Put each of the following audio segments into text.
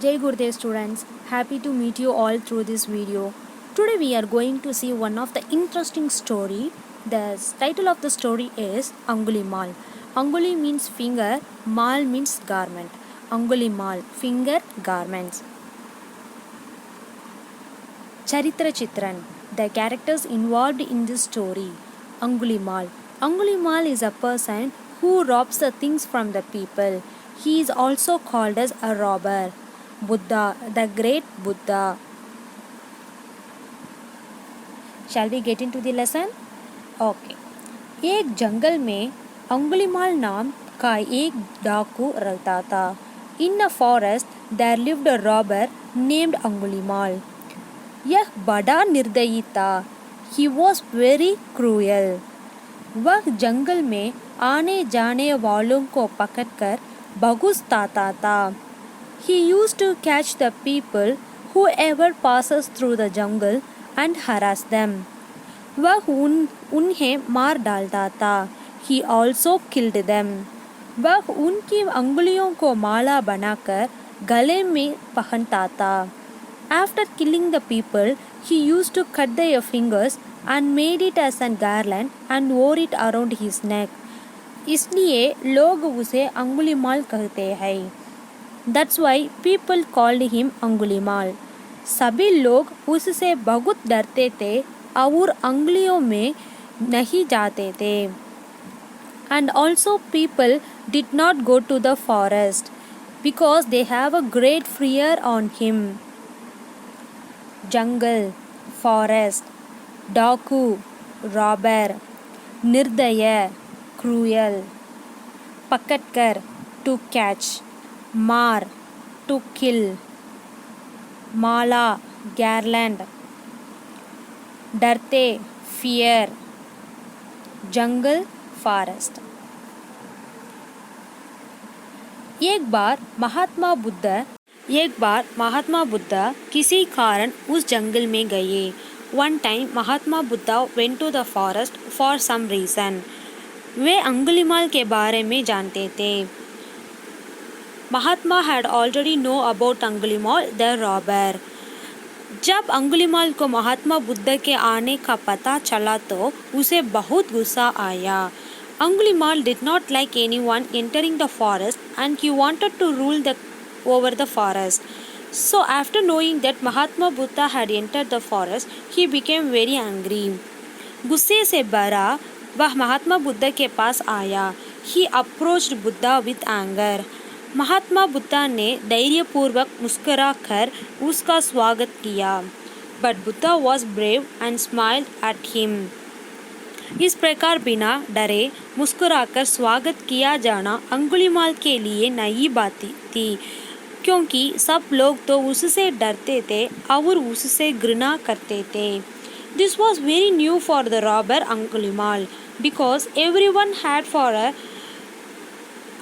Jai Gurudev students, happy to meet you all through this video. Today we are going to see one of the interesting story. The title of the story is Anguli Mal. Anguli means finger, Mal means garment. Anguli Mal, finger garments. Charitra Chitran, the characters involved in this story. Anguli Mal. Anguli Mal is a person who robs the things from the people. He is also called as a robber. Buddha, the great Buddha. Shall we get into the lesson? Okay. एक जंगल में अंगुलीमाल नाम का एक डाकू रहता था. In a forest there lived a robber named Angulimal. यह बड़ा निर्दयी था. He was very cruel. वह जंगल में आने जाने वालों को पकड़कर भगुस्ताता था. He used to catch the people whoever passes through the jungle and harass them. वह उन्हें मार डालता था. He also killed them. वह उनकी अंगुलियों को माला बनाकर गले में पहनता था. After killing the people, he used to cut their fingers and made it as a garland and wore it around his neck. इसलिए लोग उसे अंगुलीमाल कहते हैं. That's why people called him Angulimal. सभी लोग उससे बहुत डरते थे और अंगुलियों में नहीं जाते थे. And also people did not go to the forest because they have a great fear on him. Jungle, forest, डाकू, robber, निर्दय, cruel, पकड़कर, to catch, मार, to kill, माला, garland, डरते, fear, जंगल, forest. एक बार महात्मा बुद्ध किसी कारण उस जंगल में गए. One time Mahatma Buddha went to the forest for some reason. वे अंगुलीमाल के बारे में जानते थे. महात्मा had already know about Angulimal the robber. जब अंगुलीमाल को महात्मा बुद्ध के आने का पता चला तो उसे बहुत गुस्सा आया. Angulimal did not like anyone entering the forest and he wanted to rule over the forest. So after knowing that Mahatma Buddha had entered the forest, he became very angry. गुस्से से भरा वह महात्मा बुद्ध के पास आया. He approached Buddha with anger. Mahatma Buddha ने धैर्यपूर्वक मुस्कुराकर उसका स्वागत किया. But Buddha was brave and smiled at him. इस प्रकार बिना डरे मुस्कुराकर स्वागत किया जाना अंगुलीमाल के लिए नई बात थी, क्योंकि सब लोग तो उससे डरते थे और उससे घृणा करते थे. This was very new for the robber Angulimal because everyone had for a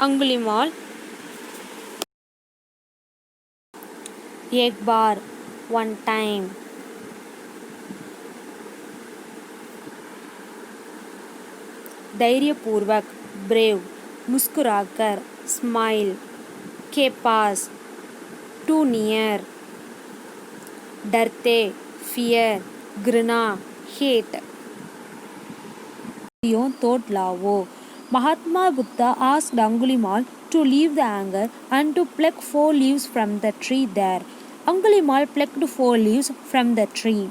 Angulimal. एक बार, one time. धैर्यपूर्वक, brave, मुस्कुराकर, smile, के पास, too near, डरते, fear, घृणा, hate. तोड़ लाओ. Mahatma Buddha asked Angulimal to leave the anger and to pluck 4 leaves from the tree there. Angulimal plucked 4 leaves from the tree.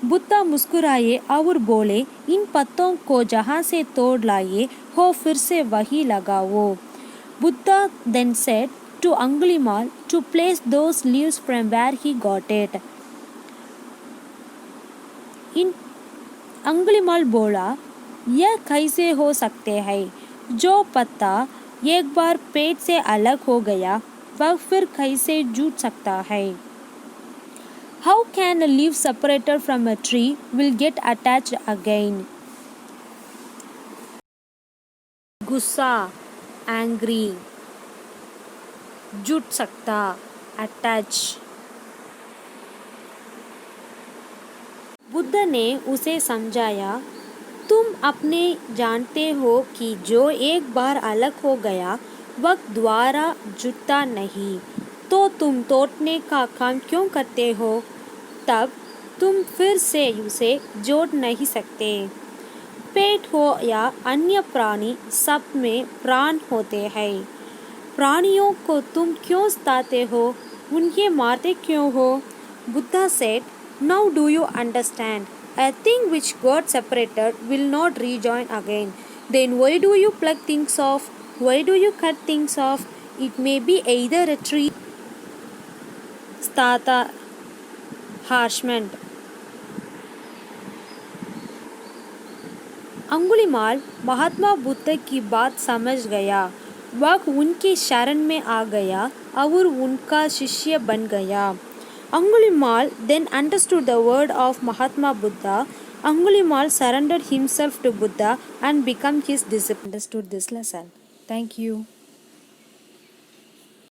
Buddha मुस्कुराए और बोले, इन पत्तों को जहाँ से तोड़ लाए हो फिर से वही लगाओ. Buddha then said to Angulimal to place those leaves from where he got it. इन अंगुलीमाल बोला, यह कैसे हो सकते हैं? जो पत्ता एक बार पेड़ से अलग हो गया वह फिर कैसे जुट सकता है? How can a leaf separated from a tree will get attached again? गुस्सा, angry, जुट सकता, attach. बुद्ध ने उसे समझाया, तुम अपने जानते हो कि जो एक बार अलग हो गया वह दोबारा जुटता नहीं. तो तुम तोड़ने का काम क्यों करते हो? तब तुम फिर से उसे जोड़ नहीं सकते। पेट हो या अन्य प्राणी, सब में प्राण होते हैं। प्राणियों को तुम क्यों सताते हो? उन्हें मारते क्यों हो? Buddha said, now do you understand? A thing which got separated will not rejoin again. Then why do you pluck things off? Why do you cut things off? It may be either a tree, stata, harshment. Angulimala Mahatma Buddha की बात समझ गया। वह उनकी शरण में आ गया और उनका शिष्य बन गया। Angulimal then understood the word of Mahatma Buddha. Angulimal surrendered himself to Buddha and became his disciple. Understood this lesson. Thank you.